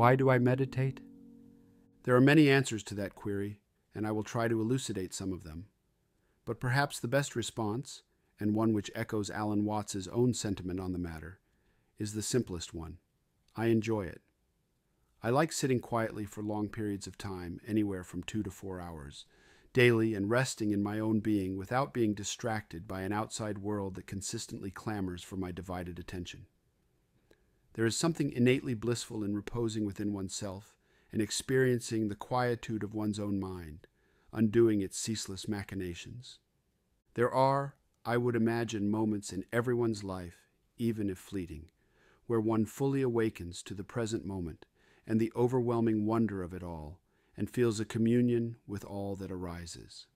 Why do I meditate? There are many answers to that query, and I will try to elucidate some of them. But perhaps the best response, and one which echoes Alan Watts's own sentiment on the matter, is the simplest one. I enjoy it. I like sitting quietly for long periods of time, anywhere from 2 to 4 hours, daily, and resting in my own being without being distracted by an outside world that consistently clamors for my divided attention. There is something innately blissful in reposing within oneself and experiencing the quietude of one's own mind, undoing its ceaseless machinations. There are, I would imagine, moments in everyone's life, even if fleeting, where one fully awakens to the present moment and the overwhelming wonder of it all, and feels a communion with all that arises.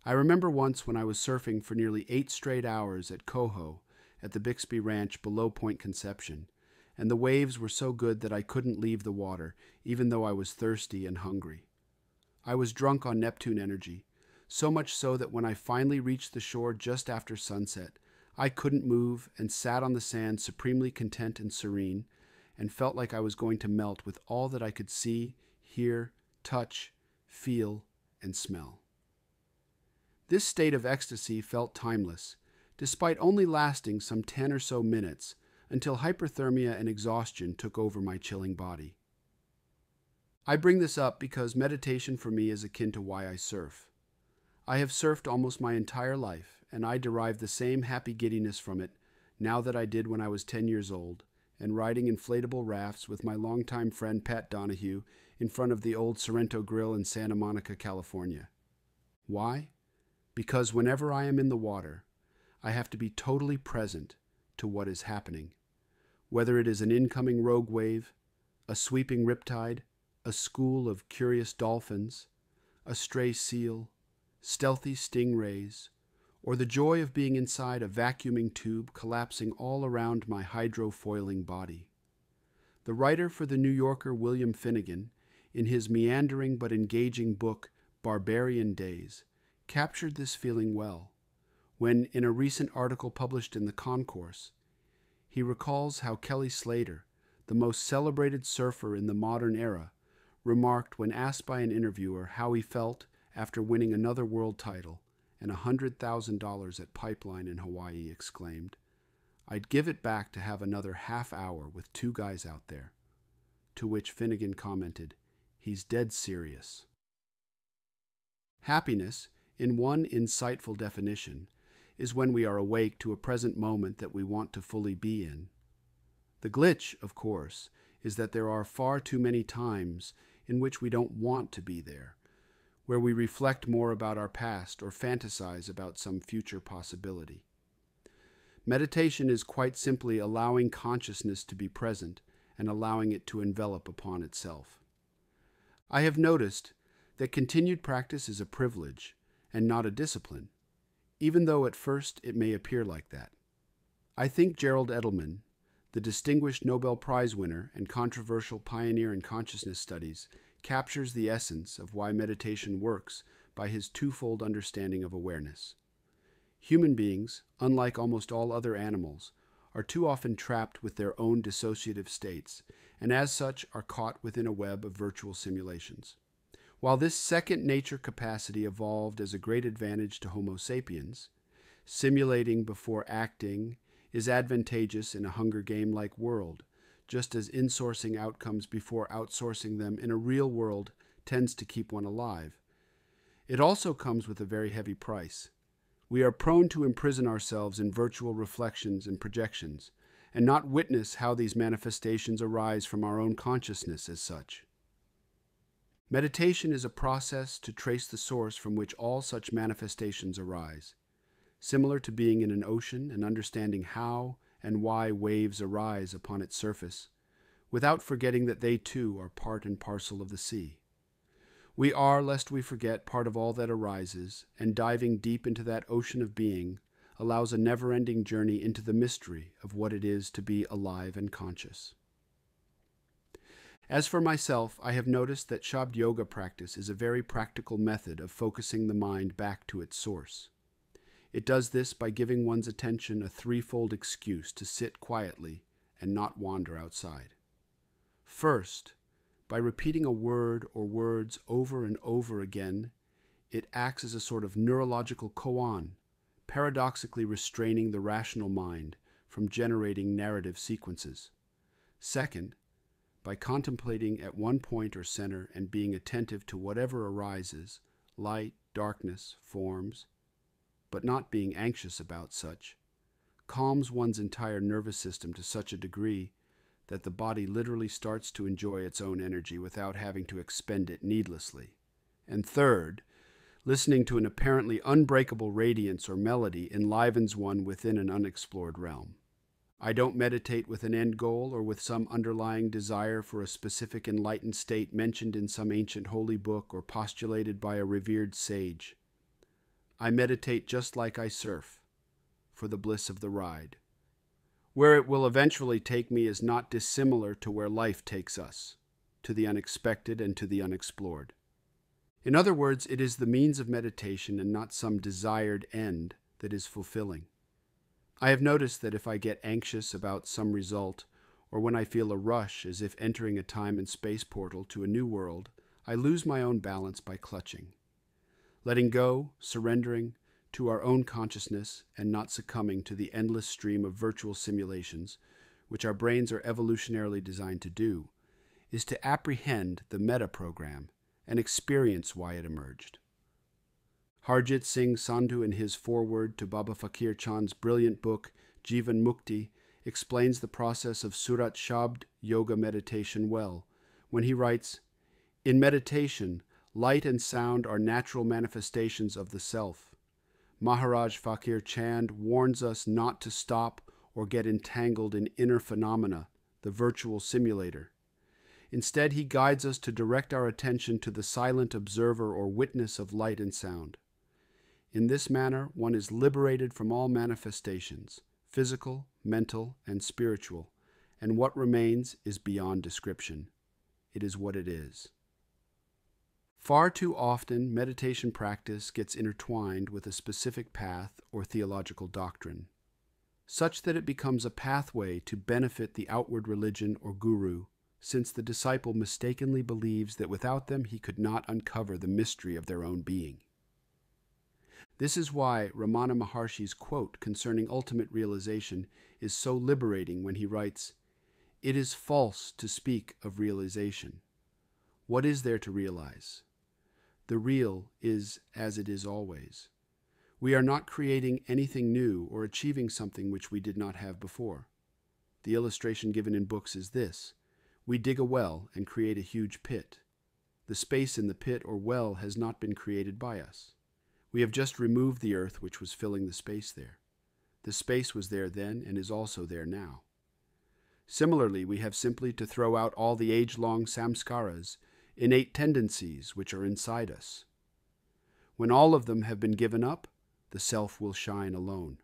I remember once when I was surfing for nearly 8 straight hours at Coho at the Bixby Ranch below Point Conception, and the waves were so good that I couldn't leave the water, even though I was thirsty and hungry. I was drunk on Neptune energy, so much so that when I finally reached the shore just after sunset, I couldn't move and sat on the sand supremely content and serene, and felt like I was going to melt with all that I could see, hear, touch, feel, and smell. This state of ecstasy felt timeless, despite only lasting some 10 or so minutes, until hyperthermia and exhaustion took over my chilling body. I bring this up because meditation for me is akin to why I surf. I have surfed almost my entire life, and I derive the same happy giddiness from it now that I did when I was 10 years old, and riding inflatable rafts with my longtime friend Pat Donahue in front of the old Sorrento Grill in Santa Monica, California. Why? Because whenever I am in the water, I have to be totally present to what is happening, whether it is an incoming rogue wave, a sweeping riptide, a school of curious dolphins, a stray seal, stealthy stingrays, or the joy of being inside a vacuuming tube collapsing all around my hydrofoiling body. The writer for The New Yorker, William Finnegan, in his meandering but engaging book, Barbarian Days, captured this feeling well, when, in a recent article published in The Concourse, he recalls how Kelly Slater, the most celebrated surfer in the modern era, remarked when asked by an interviewer how he felt after winning another world title and $100,000 at Pipeline in Hawaii, exclaimed, "I'd give it back to have another half hour with 2 guys out there." To which Finnegan commented, "He's dead serious." Happiness, in one insightful definition, is when we are awake to a present moment that we want to fully be in. The glitch, of course, is that there are far too many times in which we don't want to be there, where we reflect more about our past or fantasize about some future possibility. Meditation is quite simply allowing consciousness to be present and allowing it to envelop upon itself. I have noticed that continued practice is a privilege and not a discipline, even though at first it may appear like that. I think Gerald Edelman, the distinguished Nobel Prize winner and controversial pioneer in consciousness studies, captures the essence of why meditation works by his twofold understanding of awareness. Human beings, unlike almost all other animals, are too often trapped with their own dissociative states, and as such are caught within a web of virtual simulations. While this second nature capacity evolved as a great advantage to Homo sapiens, simulating before acting is advantageous in a Hunger Game-like world, just as insourcing outcomes before outsourcing them in a real world tends to keep one alive. It also comes with a very heavy price. We are prone to imprison ourselves in virtual reflections and projections, and not witness how these manifestations arise from our own consciousness as such. Meditation is a process to trace the source from which all such manifestations arise, similar to being in an ocean and understanding how and why waves arise upon its surface, without forgetting that they too are part and parcel of the sea. We are, lest we forget, part of all that arises, and diving deep into that ocean of being allows a never-ending journey into the mystery of what it is to be alive and conscious. As for myself, I have noticed that Shabd Yoga practice is a very practical method of focusing the mind back to its source. It does this by giving one's attention a threefold excuse to sit quietly and not wander outside. First, by repeating a word or words over and over again, it acts as a sort of neurological koan, paradoxically restraining the rational mind from generating narrative sequences. Second, by contemplating at one point or center and being attentive to whatever arises, light, darkness, forms, but not being anxious about such, calms one's entire nervous system to such a degree that the body literally starts to enjoy its own energy without having to expend it needlessly. And third, listening to an apparently unbreakable radiance or melody enlivens one within an unexplored realm. I don't meditate with an end goal or with some underlying desire for a specific enlightened state mentioned in some ancient holy book or postulated by a revered sage. I meditate just like I surf, for the bliss of the ride. Where it will eventually take me is not dissimilar to where life takes us, to the unexpected and to the unexplored. In other words, it is the means of meditation and not some desired end that is fulfilling. I have noticed that if I get anxious about some result, or when I feel a rush as if entering a time and space portal to a new world, I lose my own balance by clutching. Letting go, surrendering to our own consciousness and not succumbing to the endless stream of virtual simulations, which our brains are evolutionarily designed to do, is to apprehend the meta-program and experience why it emerged. Harjit Singh Sandhu, in his foreword to Baba Fakir Chand's brilliant book, Jivan Mukti, explains the process of Surat Shabd yoga meditation well, when he writes, "In meditation, light and sound are natural manifestations of the self. Maharaj Fakir Chand warns us not to stop or get entangled in inner phenomena, the virtual simulator. Instead, he guides us to direct our attention to the silent observer or witness of light and sound. In this manner, one is liberated from all manifestations, physical, mental, and spiritual, and what remains is beyond description. It is what it is." Far too often, meditation practice gets intertwined with a specific path or theological doctrine, such that it becomes a pathway to benefit the outward religion or guru, since the disciple mistakenly believes that without them he could not uncover the mystery of their own being. This is why Ramana Maharshi's quote concerning ultimate realization is so liberating when he writes, "It is false to speak of realization. What is there to realize? The real is as it is always. We are not creating anything new or achieving something which we did not have before. The illustration given in books is this. We dig a well and create a huge pit. The space in the pit or well has not been created by us. We have just removed the earth which was filling the space there. The space was there then and is also there now. Similarly, we have simply to throw out all the age-long samskaras, innate tendencies which are inside us. When all of them have been given up, the self will shine alone."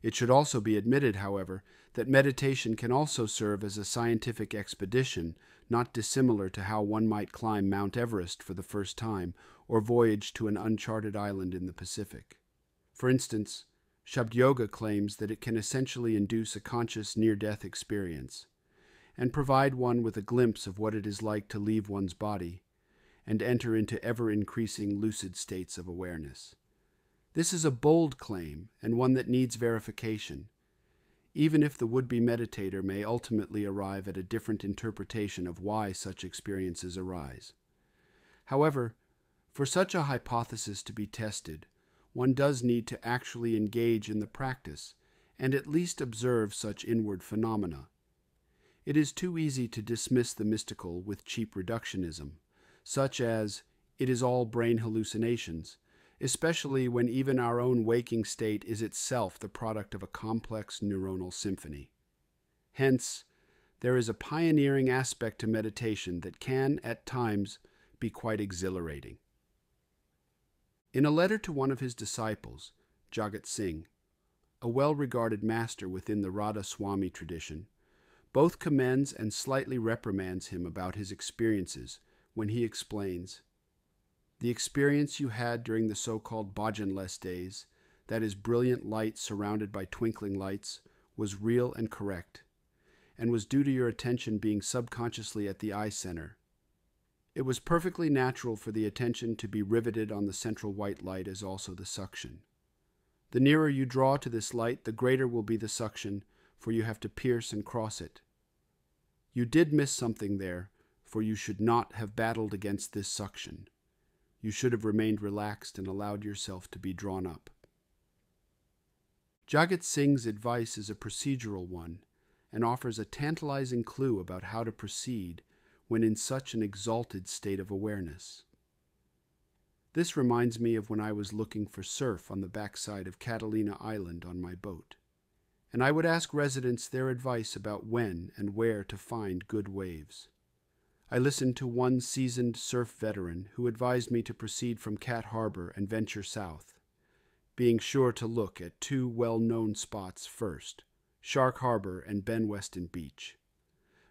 It should also be admitted, however, that meditation can also serve as a scientific expedition, not dissimilar to how one might climb Mount Everest for the first time or voyage to an uncharted island in the Pacific. For instance, Shabd Yoga claims that it can essentially induce a conscious near-death experience and provide one with a glimpse of what it is like to leave one's body and enter into ever-increasing lucid states of awareness. This is a bold claim and one that needs verification, even if the would-be meditator may ultimately arrive at a different interpretation of why such experiences arise. However, for such a hypothesis to be tested, one does need to actually engage in the practice and at least observe such inward phenomena. It is too easy to dismiss the mystical with cheap reductionism, such as, "It is all brain hallucinations," especially when even our own waking state is itself the product of a complex neuronal symphony. Hence, there is a pioneering aspect to meditation that can, at times, be quite exhilarating. In a letter to one of his disciples, Jagat Singh, a well-regarded master within the Radha Swami tradition, both commends and slightly reprimands him about his experiences when he explains, "The experience you had during the so-called bhajanless days, that is brilliant light surrounded by twinkling lights, was real and correct, and was due to your attention being subconsciously at the eye center. It was perfectly natural for the attention to be riveted on the central white light as also the suction. The nearer you draw to this light, the greater will be the suction, for you have to pierce and cross it. You did miss something there, for you should not have battled against this suction. You should have remained relaxed and allowed yourself to be drawn up. Jagat Singh's advice is a procedural one and offers a tantalizing clue about how to proceed when in such an exalted state of awareness. This reminds me of when I was looking for surf on the backside of Catalina Island on my boat, and I would ask residents their advice about when and where to find good waves. I listened to one seasoned surf veteran who advised me to proceed from Cat Harbor and venture south, being sure to look at two well-known spots first, Shark Harbor and Ben Weston Beach.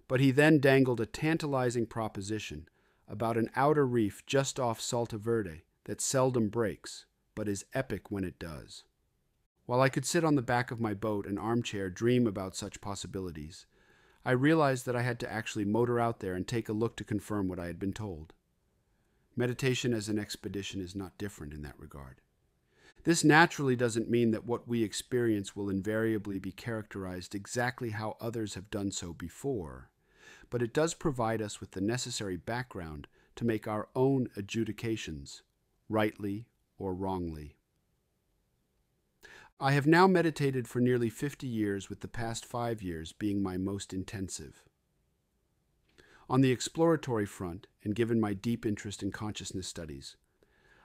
But he then dangled a tantalizing proposition about an outer reef just off Salta Verde that seldom breaks, but is epic when it does. While I could sit on the back of my boat and armchair dream about such possibilities, I realized that I had to actually motor out there and take a look to confirm what I had been told. Meditation as an expedition is not different in that regard. This naturally doesn't mean that what we experience will invariably be characterized exactly how others have done so before, but it does provide us with the necessary background to make our own adjudications, rightly or wrongly. I have now meditated for nearly 50 years, with the past 5 years being my most intensive. On the exploratory front, and given my deep interest in consciousness studies,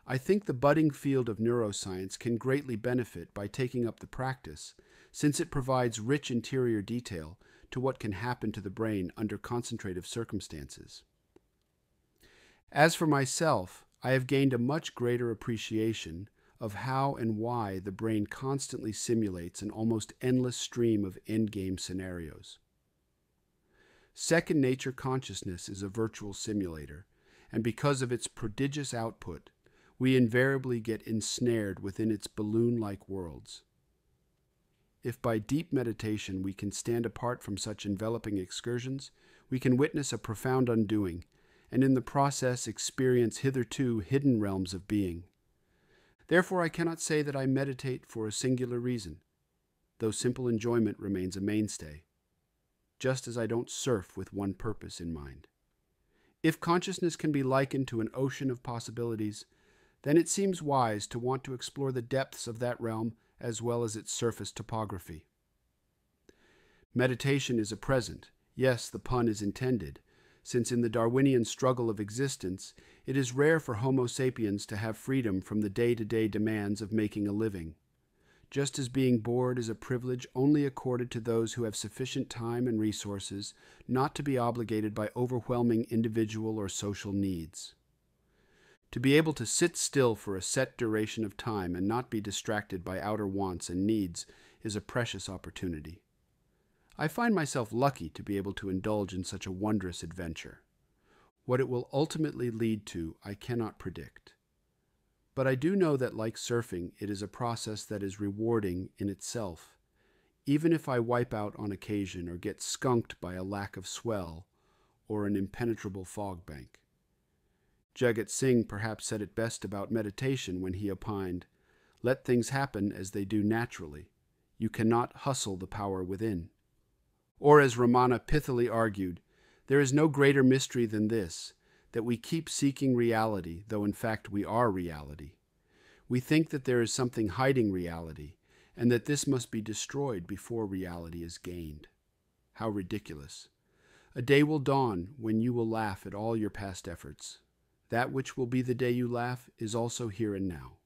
I think the budding field of neuroscience can greatly benefit by taking up the practice, since it provides rich interior detail to what can happen to the brain under concentrative circumstances. As for myself, I have gained a much greater appreciation of how and why the brain constantly simulates an almost endless stream of endgame scenarios. Second nature consciousness is a virtual simulator, and because of its prodigious output, we invariably get ensnared within its balloon-like worlds. If by deep meditation we can stand apart from such enveloping excursions, we can witness a profound undoing, and in the process experience hitherto hidden realms of being. Therefore, I cannot say that I meditate for a singular reason, though simple enjoyment remains a mainstay, just as I don't surf with one purpose in mind. If consciousness can be likened to an ocean of possibilities, then it seems wise to want to explore the depths of that realm as well as its surface topography. Meditation is a present, yes, the pun is intended, since in the Darwinian struggle of existence, it is rare for Homo sapiens to have freedom from the day-to-day demands of making a living, just as being bored is a privilege only accorded to those who have sufficient time and resources not to be obligated by overwhelming individual or social needs. To be able to sit still for a set duration of time and not be distracted by outer wants and needs is a precious opportunity. I find myself lucky to be able to indulge in such a wondrous adventure. What it will ultimately lead to, I cannot predict. But I do know that, like surfing, it is a process that is rewarding in itself, even if I wipe out on occasion or get skunked by a lack of swell or an impenetrable fog bank. Jagat Singh perhaps said it best about meditation when he opined, "Let things happen as they do naturally. You cannot hustle the power within." Or as Ramana pithily argued, there is no greater mystery than this, that we keep seeking reality, though in fact we are reality. We think that there is something hiding reality, and that this must be destroyed before reality is gained. How ridiculous. A day will dawn when you will laugh at all your past efforts. That which will be the day you laugh is also here and now.